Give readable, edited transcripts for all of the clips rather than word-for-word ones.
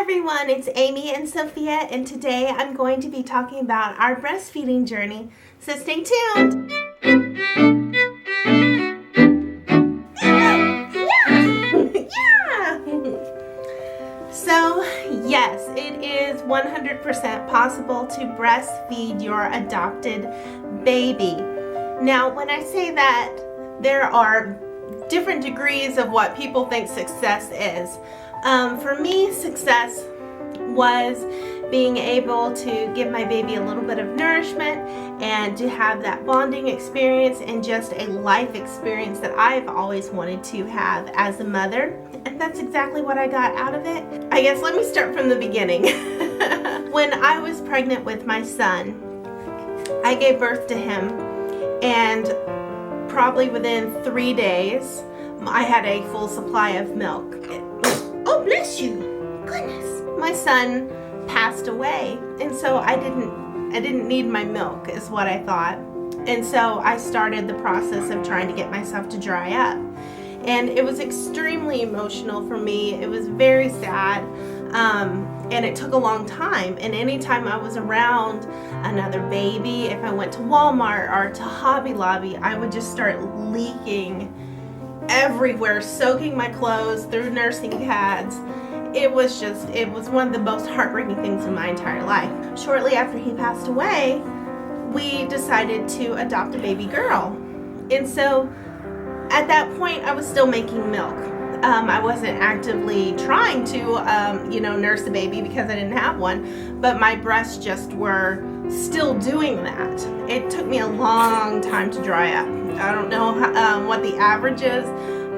everyone, it's Amy and Sophia, and today I'm going to be talking about our breastfeeding journey, so stay tuned. So yes, it is 100% possible to breastfeed your adopted baby. Now, when I say that, there are different degrees of what people think success is. For me, success was being able to give my baby a little bit of nourishment and to have that bonding experience and just a life experience that I've always wanted to have as a mother. And that's exactly what I got out of it. I guess let me start from the beginning. When I was pregnant with my son, I gave birth to him, and probably within 3 days, I had a full supply of milk. Oh, bless you. Goodness. My son passed away, and so I didn't need my milk is what I thought. And so I started the process of trying to get myself to dry up. And it was extremely emotional for me. It was very sad. And it took a long time. And anytime I was around another baby, if I went to Walmart or to Hobby Lobby, I would just start leaking everywhere, soaking my clothes through nursing pads. It was one of the most heartbreaking things in my entire life. Shortly after he passed away, we decided to adopt a baby girl. And so at that point, I was still making milk. I wasn't actively trying to, nurse the baby because I didn't have one, but my breasts just were still doing that. It took me a long time to dry up. I don't know what the average is,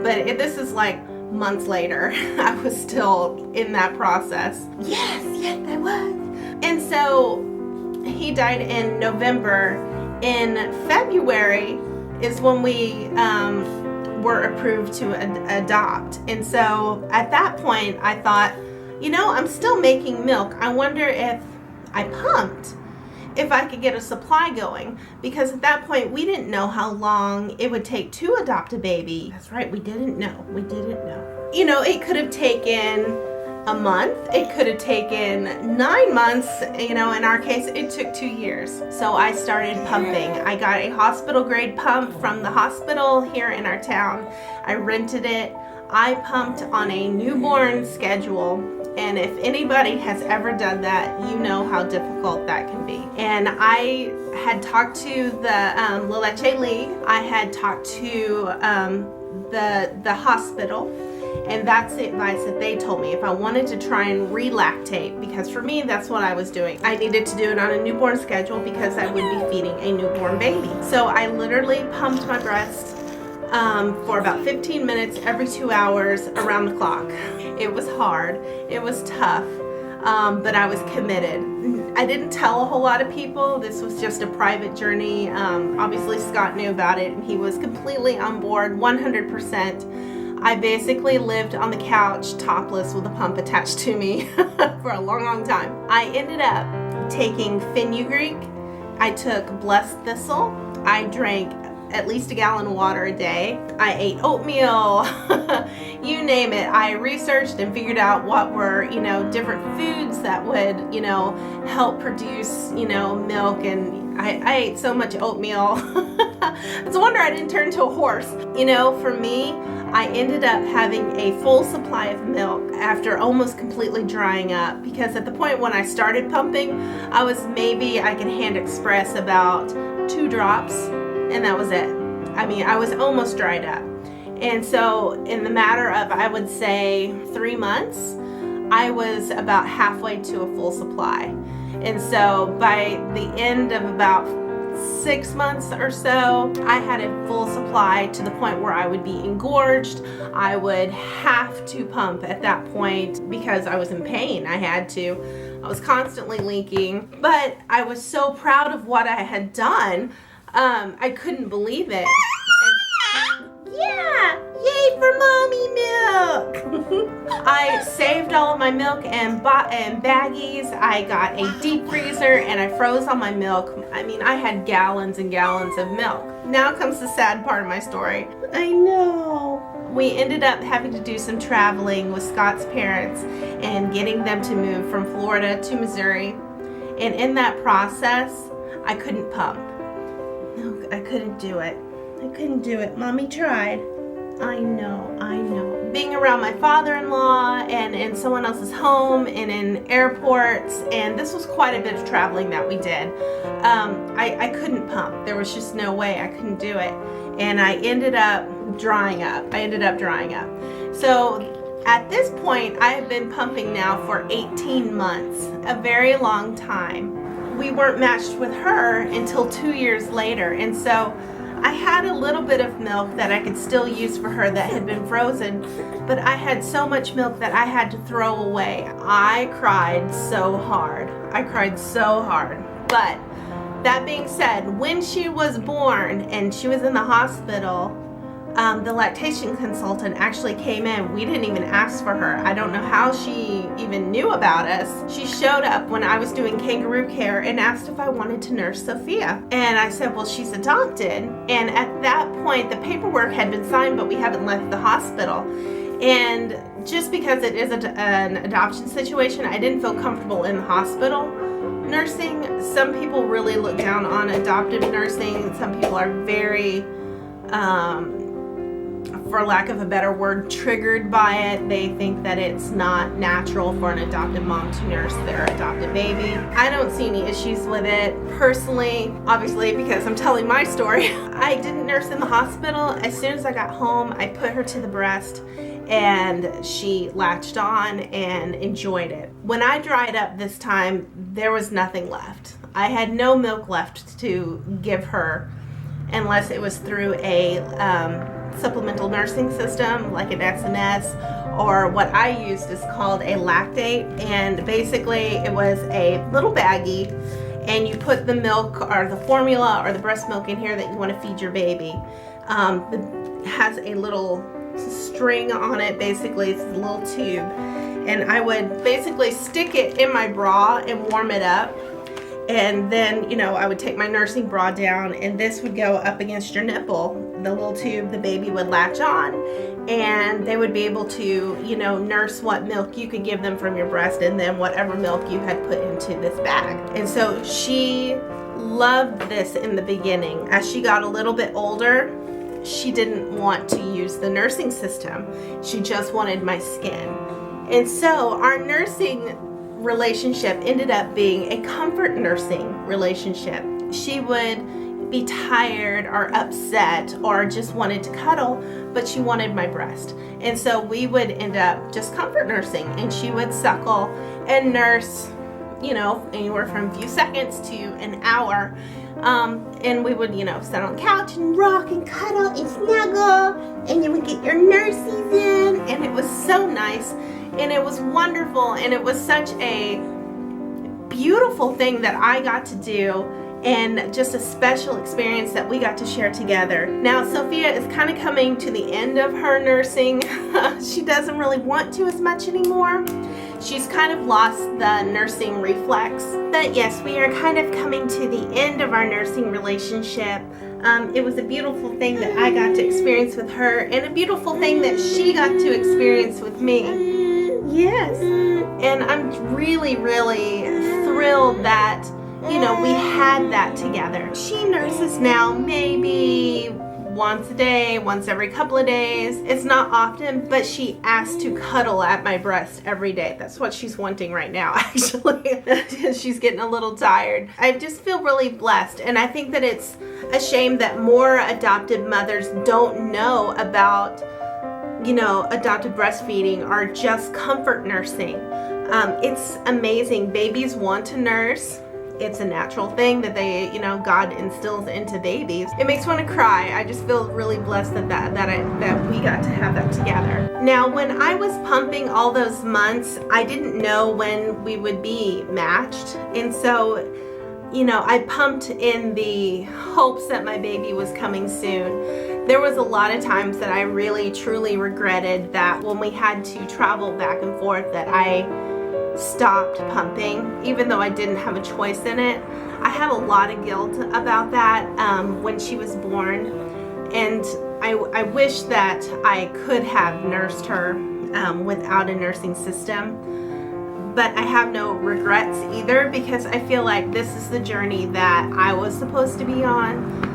but this is like months later. I was still in that process. Yes, I was. And so he died in November. In February is when we were approved to adopt. And so at that point, I thought, I'm still making milk. I wonder if I pumped, if I could get a supply going, because at that point we didn't know how long it would take to adopt a baby. That's right, we didn't know. It could have taken a month, it could have taken 9 months, in our case it took 2 years. So I started pumping. I got a hospital grade pump from the hospital here in our town. I rented it. I pumped on a newborn schedule. And if anybody has ever done that, you know how difficult that can be. And I had talked to the La Leche League. I had talked to the hospital, and that's the advice that they told me if I wanted to try and relactate, because for me, that's what I was doing. I needed to do it on a newborn schedule because I would be feeding a newborn baby. So I literally pumped my breast for about 15 minutes every 2 hours around the clock. It was hard, it was tough, but I was committed. I didn't tell a whole lot of people. This was just a private journey. Obviously Scott knew about it and he was completely on board, 100%. I basically lived on the couch topless with a pump attached to me for a long time. I ended up taking fenugreek, I took blessed thistle, I drank at least a gallon of water a day. I ate oatmeal, you name it. I researched and figured out what were, different foods that would, help produce, milk, and I ate so much oatmeal. It's a wonder I didn't turn into a horse. For me, I ended up having a full supply of milk after almost completely drying up, because at the point when I started pumping, I could hand express about 2 drops, and that was it. I was almost dried up. And so in the matter of, I would say 3 months, I was about halfway to a full supply. And so by the end of about 6 months or so, I had a full supply to the point where I would be engorged. I would have to pump at that point because I was in pain. I had to. I was constantly leaking, but I was so proud of what I had done. I couldn't believe it. Yeah, yay for mommy milk. I saved all of my milk and baggies. I got a deep freezer and I froze all my milk. I had gallons and gallons of milk. Now comes the sad part of my story. I know. we ended up having to do some traveling with Scott's parents and getting them to move from Florida to Missouri. And in that process, I couldn't pump. No, I couldn't do it. I couldn't do it. Mommy tried. I know. Being around my father-in-law and in someone else's home and in airports, and this was quite a bit of traveling that we did. I couldn't pump. There was just no way. I couldn't do it. And I ended up drying up. So at this point, I have been pumping now for 18 months, a very long time. We weren't matched with her until 2 years later, and so I had a little bit of milk that I could still use for her that had been frozen, but I had so much milk that I had to throw away. I cried so hard. But that being said, when she was born and she was in the hospital, the lactation consultant actually came in. We didn't even ask for her. I don't know how she even knew about us. She showed up when I was doing kangaroo care and asked if I wanted to nurse Sophia. And I said, well, she's adopted. And at that point, the paperwork had been signed, but we haven't left the hospital. And just because it is an adoption situation, I didn't feel comfortable in the hospital nursing. Some people really look down on adoptive nursing. Some people are very, for lack of a better word, triggered by it. They think that it's not natural for an adoptive mom to nurse their adopted baby. I don't see any issues with it personally, obviously, because I'm telling my story. I didn't nurse in the hospital. As soon as I got home, I put her to the breast and she latched on and enjoyed it. When I dried up this time, there was nothing left. I had no milk left to give her unless it was through a supplemental nursing system like an SNS, or what I used is called a lactate, and basically it was a little baggie and you put the milk or the formula or the breast milk in here that you want to feed your baby. It has a little string on it, basically it's a little tube, and I would basically stick it in my bra and warm it up. And then, I would take my nursing bra down and this would go up against your nipple, the little tube. The baby would latch on and they would be able to, nurse what milk you could give them from your breast and then whatever milk you had put into this bag. And so she loved this in the beginning. As she got a little bit older, she didn't want to use the nursing system. She just wanted my skin. And so our nursing relationship ended up being a comfort nursing relationship. She would be tired or upset or just wanted to cuddle, but she wanted my breast. And so we would end up just comfort nursing, and she would suckle and nurse, anywhere from a few seconds to an hour. And we would, sit on the couch and rock and cuddle and snuggle, and you would get your nursies in, and it was so nice. And it was wonderful, and it was such a beautiful thing that I got to do, and just a special experience that we got to share together. Now, Sophia is kind of coming to the end of her nursing. She doesn't really want to as much anymore. She's kind of lost the nursing reflex. But yes, we are kind of coming to the end of our nursing relationship. It was a beautiful thing that I got to experience with her, and a beautiful thing that she got to experience with me. Yes, and I'm really, really thrilled that, we had that together. She nurses now maybe once a day, once every couple of days. It's not often, but she asks to cuddle at my breast every day. That's what she's wanting right now, actually. She's getting a little tired. I just feel really blessed, and I think that it's a shame that more adopted mothers don't know about adoptive breastfeeding or just comfort nursing. It's amazing. Babies want to nurse. It's a natural thing that they, God instills into babies. It makes me want to cry. I just feel really blessed that we got to have that together. Now, when I was pumping all those months, I didn't know when we would be matched. And so, I pumped in the hopes that my baby was coming soon. There was a lot of times that I really, truly regretted that when we had to travel back and forth that I stopped pumping, even though I didn't have a choice in it. I had a lot of guilt about that when she was born. And I wish that I could have nursed her without a nursing system, but I have no regrets either, because I feel like this is the journey that I was supposed to be on.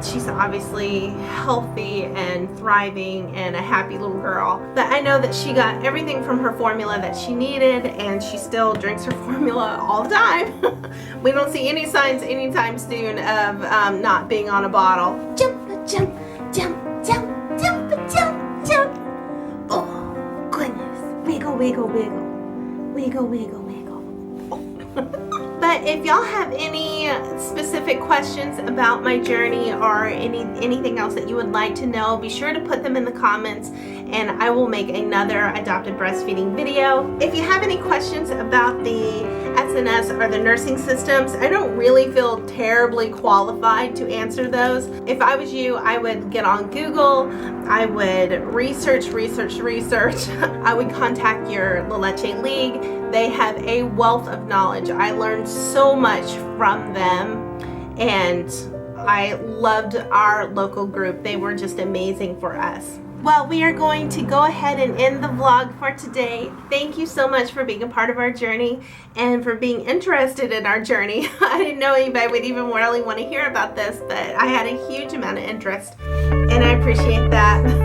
She's obviously healthy and thriving and a happy little girl, but I know that she got everything from her formula that she needed, and she still drinks her formula all the time. We don't see any signs anytime soon of not being on a bottle. Jump, jump, jump, jump, jump, jump, jump. Oh, goodness. Wiggle, wiggle, wiggle. Wiggle, wiggle, wiggle. But if y'all have any specific questions about my journey or anything else that you would like to know, be sure to put them in the comments and I will make another adopted breastfeeding video. If you have any questions about the SNS or the nursing systems, I don't really feel terribly qualified to answer those. If I was you, I would get on Google, I would research. I would contact your La Leche League. They have a wealth of knowledge. I learned so much from them, and I loved our local group. They were just amazing for us. Well, we are going to go ahead and end the vlog for today. Thank you so much for being a part of our journey and for being interested in our journey. I didn't know anybody would even really want to hear about this, but I had a huge amount of interest, and I appreciate that.